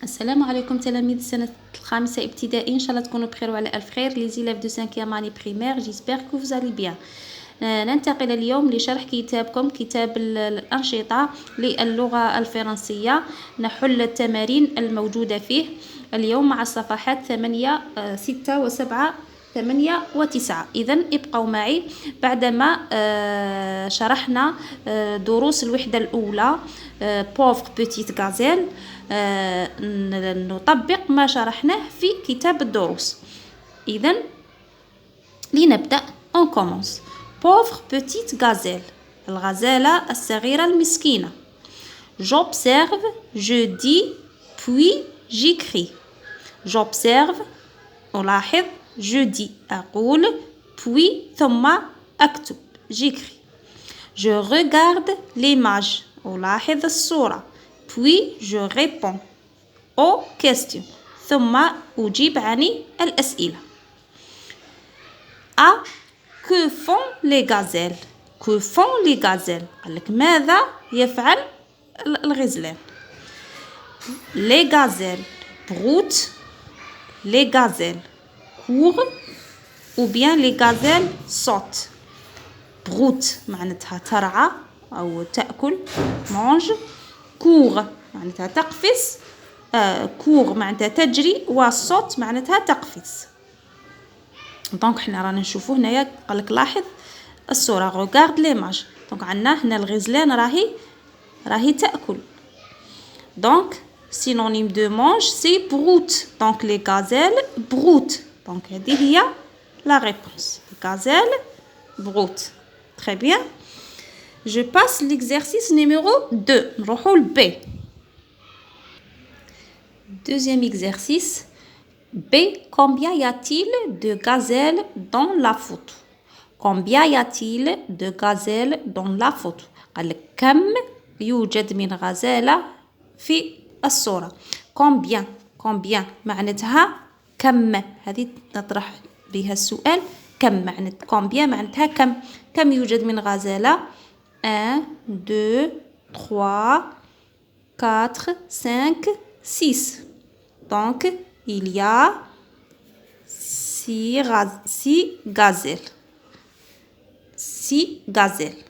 السلام عليكم تلاميذ السنة الخامسة ابتدائي، إن شاء الله تكونوا بخير وعلى ألف خير. les élèves de 5e année primaire, j'espère que vous allez bien. ننتقل اليوم لشرح كتابكم، كتاب الأنشطة للغة الفرنسية. نحل التمارين الموجودة فيه اليوم مع الصفحات 8 6 و7 8 و9. إذن ابقوا معي بعدما شرحنا دروس الوحدة الأولى pauvre petite gazelle. نطبق ما شرحناه في كتاب الدروس. إذن لنبدأ. on commence. pauvre petite gazelle، الغزالة الصغيرة المسكينة. j'observe، je dis، puis j'écris. j'observe ألاحظ، je dis أقول، puis ثم أكتب j'écris. je regarde l'image، ألاحظ الصورة، puis je réponds aux questions، ثم أجيب عن الأسئلة. que font les gazelles؟ que font les gazelles؟ قال لك ماذا يفعل الغزلان؟ les gazelles broutent، les gazelles courent، ou bien les gazelles sautent. broutent معناتها ترعى أو تأكل mange. cour معناتها تقفز، cour معناتها تجري، وصوت معناتها تقفز. دونك حنا رانا نشوفو هنايا قالك لاحظ الصورة regarde l'image. دونك عندنا هنا الغزلان راهي تأكل. دونك synonyme de mange c'est broute. donc les gazelles broutent. donc هذه هي la réponse. les gazelles broutent. très bien. je passe l'exercice numéro 2. نروحو ل B. deuxième exercice. B. Combien y a-t-il de gazelles dans la photo؟ combien y a-t-il de gazelles dans la photo؟ قال لك كم يوجد من غزالة في الصورة. combien معناتها كم، هذه نطرح بها السؤال. كم معناتها combien معناتها كم يوجد من غزالة. 1 2 3 4 5 6. donc il y a 6 gazelles. 6 gazelles.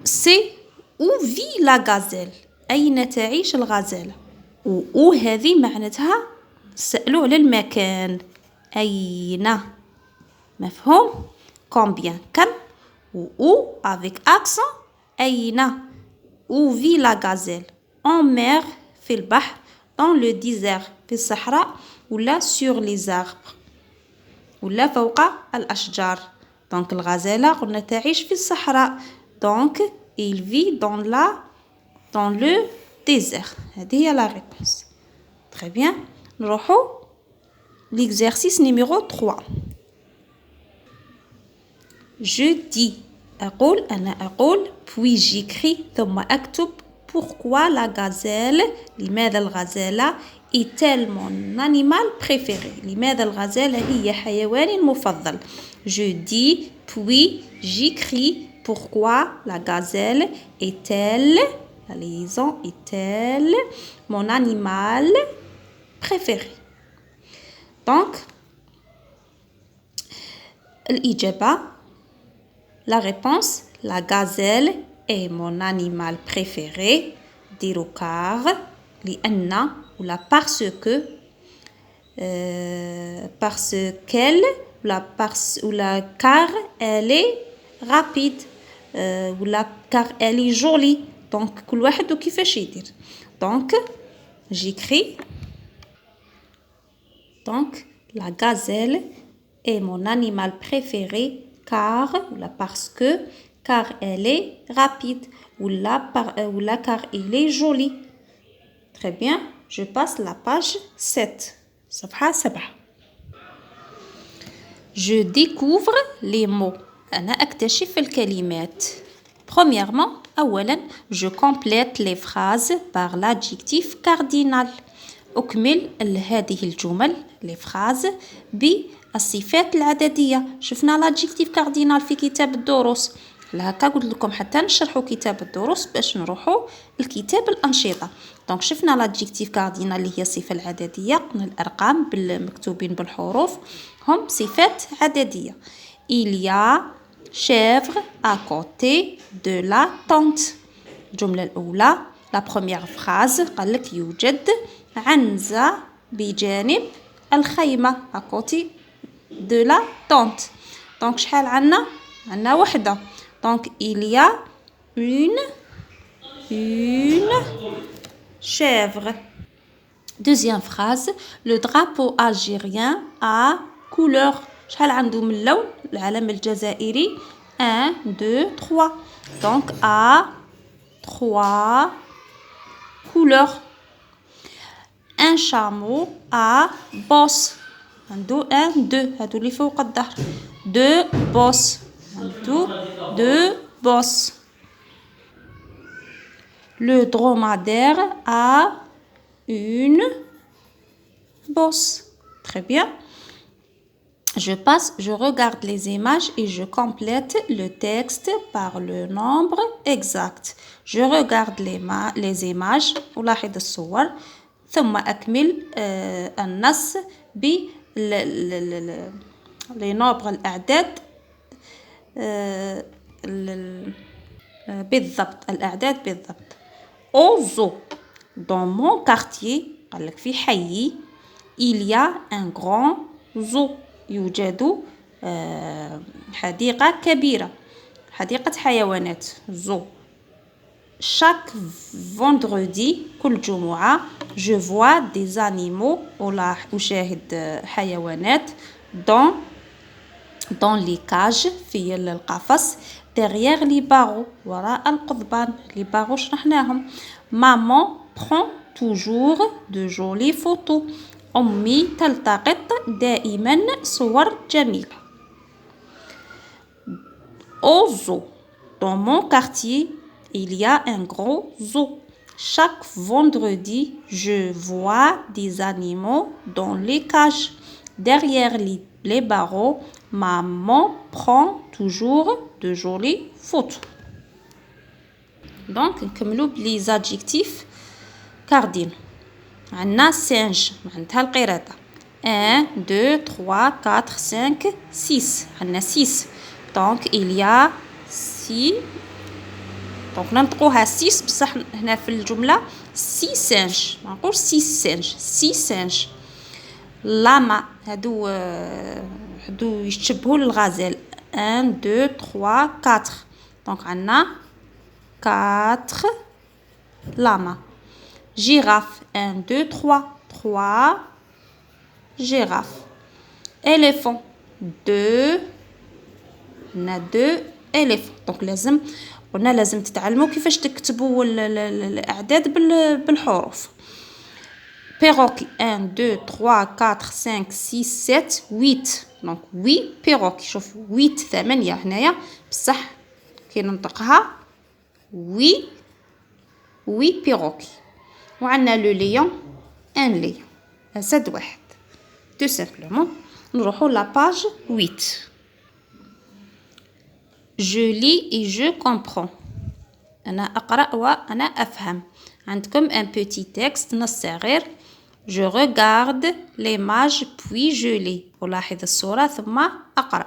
c'est où vit la gazelle؟ أين تعيش الغزالة؟ و هذه معناتها سألوا على المكان. أين؟ مفهوم؟ combien كم، و avec accent. أين؟ où vit la gazelle؟ en mer في البحر، dans le désert في الصحراء، ولا sur les arbres ولا فوق الأشجار. donc الغزالة قلنا تعيش في الصحراء. donc il vit dans le désert. هذه هي la réponse. très bien. نروحو l'exercice numéro 3. je dis أنا أقول puis j'écris ثم أكتب pourquoi la gazelle، لماذا الغزالة est-elle mon animal préféré؟ لماذا الغزالة هي حيواني المفضل؟ je dis puis j'écris pourquoi la gazelle est-elle، la liaison est-elle mon animal préféré. donc الإجابة، la réponse la gazelle est mon animal préféré. ديرو car لأن ولا parce que parce qu'elle ولا car elle est rapide ولا car elle est jolie. donc كل واحد وكيفاش يدير. donc j'écris donc la gazelle est mon animal préféré car ولا parce que car elle est rapide ولا car il est joli. très bien. je passe la page 7. صفحة 7. je découvre les mots. أنا أكتشف الكلمات. premièrement أولا je complète les phrases par l'adjectif cardinal. أكمل هذه الجمل les phrases بالصفات العددية. شفنا l'adjectif cardinal في كتاب الدروس. لهكا قلت لكم حتى نشرحوا كتاب الدروس باش نروحوا لكتاب الأنشطة. دونك شفنا l'adjectif cardinal اللي هي الصفة العددية، قلنا الأرقام مكتوبين بالحروف هم صفات عددية. Il y a chèvre à côté de la tente. الجملة الأولى la première phrase قال لك يوجد عنزة بجانب الخيمة à côté de la tente. دونك شحال عنا وحدة. دونك il y a une chèvre. Deuxième phrase, le drapeau algérien a couleur. شحال عنده من لون العلم الجزائري؟ 1 2 3. Donc a 3 couleurs. Un chameau a bosse. عنده 1 2 هادو اللي فوق الظهر. 2 bosses. عنده 2 bosses. Le dromadaire a une bosse. Très bien. Je regarde les images et je complète le texte par le nombre exact. Je regarde les images ألاحظ الصور ثم أكمل النص les nombres الأعداد بالضبط الأعداد بالضبط. Au zoo, dans mon quartier, قال لك في حيي, il y a un grand zoo. يوجد حديقة كبيرة، حديقة حيوانات zoo. Chaque vendredi كل جمعة je vois des animaux أشاهد حيوانات dans les cages في القفص derrière les barreaux وراء القضبان. les barreaux شرحناهم. Maman prend toujours de jolies photos. أمي تلتقط دائما صور جميلة. Au zoo, dans mon quartier, il y a un gros zoo. Chaque vendredi, je vois des animaux dans les cages. Derrière les barreaux, maman prend toujours de jolies photos. Donc, نكملوا les adjectifs cardinaux. عندنا singe معناتها القردة. 1 2 3 4 5 6. عندنا 6. Donc il y a 6. donc ننطقوها 6 بصح هنا في الجملة 6 singes. ما نقولش 6 singes. 6 singes. لاما هادو يشبهوا للغازال. 1 2 3 4. donc عندنا 4 لاما. Girafe, 1, 2, 3. 3 girafes. Éléphant, 2. On a 2 éléphants. Donc لازم تتعلموا كيفاش تكتبوا الأعداد بالحروف. Perroquet, 1, 2, 3, 4, 5, 6, 7, 8. Donc 8 perroquets. شوف 8 8 هنايا بصح كي ننطقها 8 perroquets. وعندنا لو ليون ان ليون أسد واحد. tout simplement نروحو لا باج 8. je lis et je comprends. أنا أقرأ وأنا أفهم. عندكم un petit texte نص صغير. je regarde l'image puis je lis. ألاحظ الصورة ثم أقرأ.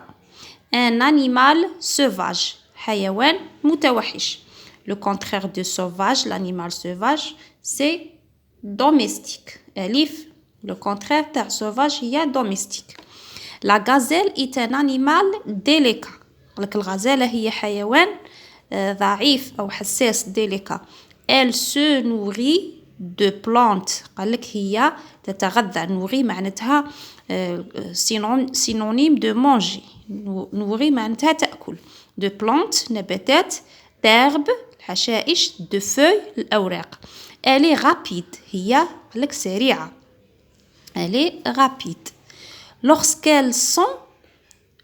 un animal sauvage. حيوان متوحش. Le contraire de sauvage, l'animal sauvage, c'est domestique. Elif, le contraire de sauvage, il y a domestique. La gazelle est un animal délicat. الغزالة هي حيوان ضعيف أو حساس délicat. Elle se nourrit de plantes. قال لك هي تتغذى. nourrit معناتها synonyme de manger. nourrit معناتها تأكل. de plantes نباتات. d'herbes الحشائش. de feuilles الأوراق. elle est rapide. هي لك سريعة. elle est rapide. lorsqu'elle sent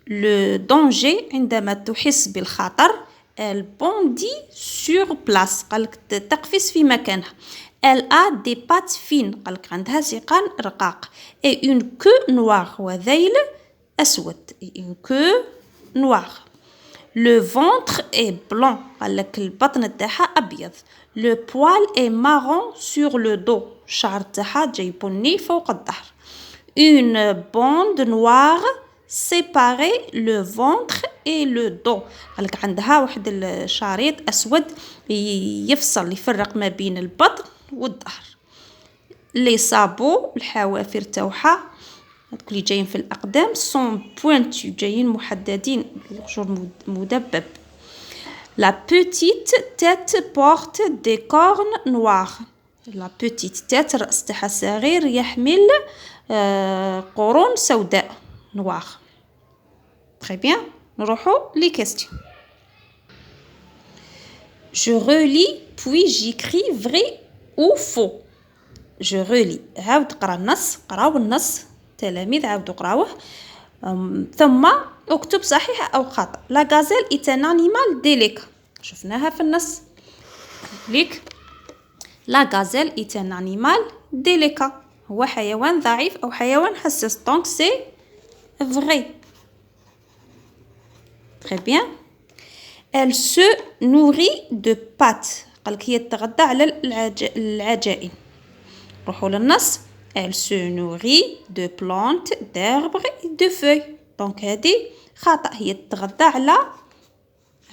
le danger عندما تحس بالخطر elle bondit sur place. قالك تقفز في مكانها. elle a des pattes fines. قالك عندها ساقان رقاق. et une queue noire وذيل أسود. une queue noire. Le ventre est blanc. قال لك البطن تاعها أبيض. Le poil est marron sur le dos. الشعر تاعها جاي بني فوق الظهر. Une bande noire séparait le ventre et le dos. قالك عندها واحد الشريط أسود يفرق ما بين البطن والظهر. Les sabots الحوافر تاعها هادوك اللي جايين في الأقدام sont pointus جايين محددين شغل مدبب. La petite tête porte des cornes noires. La petite tête الرأس تاعها صغير يحمل قرون سوداء noir. Très bien. نروحو les questions. Je relis puis j'écris vrai ou faux. Je relis. عاود قرا النص. قراو النص. تلاميذ عاودوا قراوه. ثم اكتب صحيح أو خطأ. La gazelle est un animal délicat. شفناها في النص. ليك. La gazelle est un animal délicat. هو حيوان ضعيف أو حيوان حساس. Donc c'est vrai. Très bien. Elle se nourrit de pâtes. قالك هي تتغذى على العجائن. نروحو للنص. Elle se nourrit de plantes, d'herbes et de feuilles. Donc هذه خطأ. هي تتغذى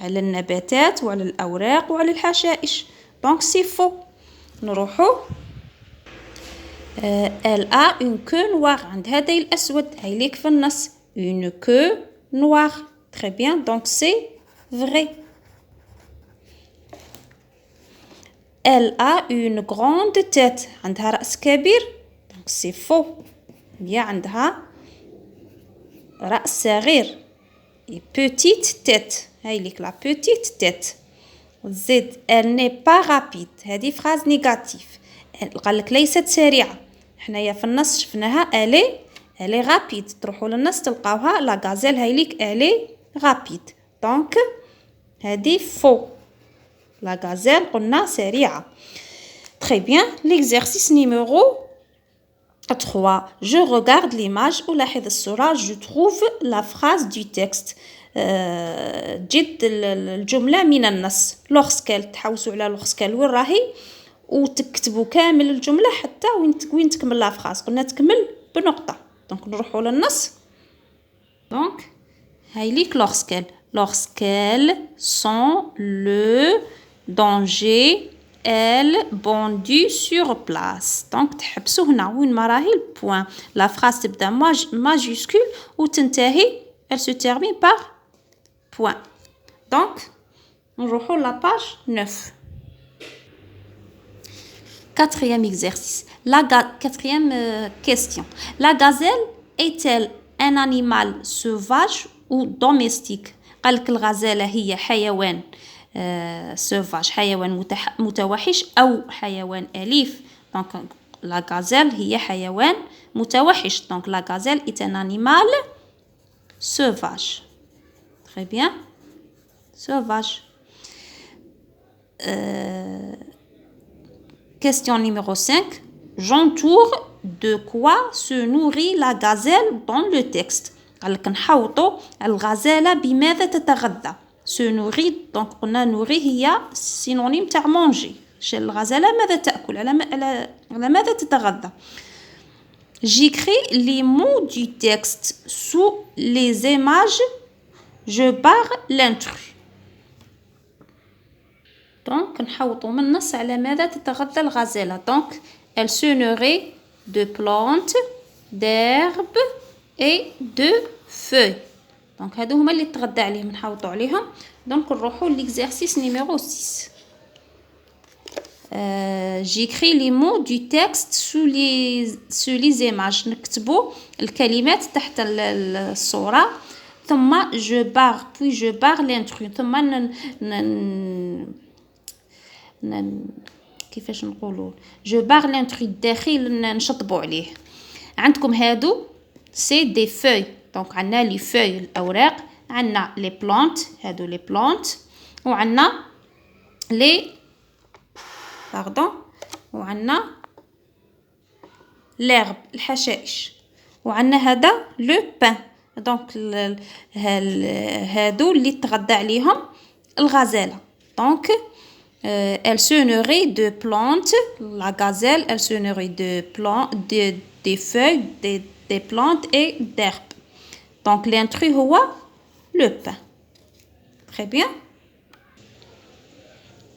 على النباتات وعلى الأوراق وعلى الحشائش. Donc c'est faux. نروحو. Elle a une queue noire. عندها ديل أسود. هايليك في النص. Une queue noire. Très bien. Donc c'est vrai. Elle a une grande tête. عندها رأس كبير. Donc c'est faux. هي عندها رأس صغير. Et petite tête. هايليك la petite tête. زد. Elle n'est pas rapide. هذه phrase négative. قالك ليست سريعة. حنايا في النص شفناها elle est rapide. تروحوا للنص تلقاوها la gazelle هايليك elle est rapide. Donc هذه faux. La gazelle قلنا سريعة. Très bien. L'exercice numéro 3. Je regarde l'image ألاحظ الصورة. Je trouve la phrase du texte. جد الجملة من النص. lorsqu'elle تحوسوا على lorsqu'elle وين راهي وتكتبوا كامل الجملة حتى وين تكمل لا فراز. قلنا تكمل بنقطة. دونك نروحوا للنص. دونك هايليك lorsqu'elle sent le danger elle bondit sur place. دونك تحبسوا هنا وين ما راهي البوان. لا فراز تبدا ماجيسكول وتنتهي elle se termine par point. Donc نروحوا la page 9. Quatrième exercice. Quatrième question. La gazelle est-elle un animal sauvage ou domestique? قالك الغزالة هي حيوان sauvage حيوان متوحش أو حيوان أليف. Donc la gazelle هي حيوان متوحش. Donc la gazelle est un animal sauvage. Très bien. Sauvage. Question numéro 5. J'entoure de quoi se nourrit la gazelle dans le texte. قالك نحوطوا الغزالة بماذا تتغذى. se nourrit. donc قلنا nourrit هي synonyme تاع manger. الغزالة ماذا تأكل على ماذا تتغذى. J'écris les mots du texte sous les images. Je barre l'intrus. Donc نحوطوا من النص على ماذا تتغذى الغزالة. donc elle se nourrit de plantes, d'herbes et de feuilles. donc هادو هما اللي تغذى عليهم نحوطوا عليهم. donc نروحوا l'exercice numéro 6. j'écris les mots du texte sous les images. نكتبوا الكلمات تحت الصورة. ثم je barre puis je barre l'intrus. ثم كيفاش نقولوا je barre l'intrus الداخل نشطبوا عليه. عندكم هادو سي دي فeuilles. دونك عندنا لي feuilles الأوراق. عندنا لي بلانت. هادو لي بلانت. وعندنا لي وعندنا l'herbe الحشائش. وعندنا هذا لو بان. دونك هادو اللي تغذى عليهم الغزالة. دونك Elle se nourrit de plantes. La gazelle, elle se nourrit de plantes, des feuilles, des plantes et d'herbes. Donc l'intrus هو le pain. Très bien.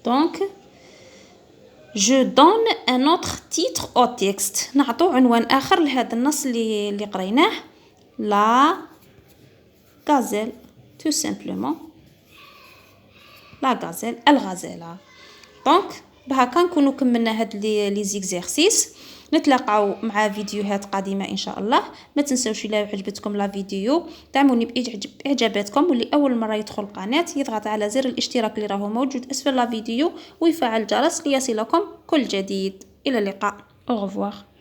Donc je donne un autre titre au texte. نعطو عنوان آخر لهذا النص اللي قريناه. La gazelle, tout simplement. La gazelle, الغزالة. دونك بهاكا نكونوا كملنا هاد لي زيكزيرسيس. نتلاقاو مع فيديوهات قادمه ان شاء الله. ما تنسوش الا عجبتكم لا فيديو دعموني باعجاباتكم، واللي اول مره يدخل القناه يضغط على زر الاشتراك اللي راهو موجود اسفل لا فيديو ويفعل الجرس ليصلكم كل جديد. الى اللقاء. au revoir.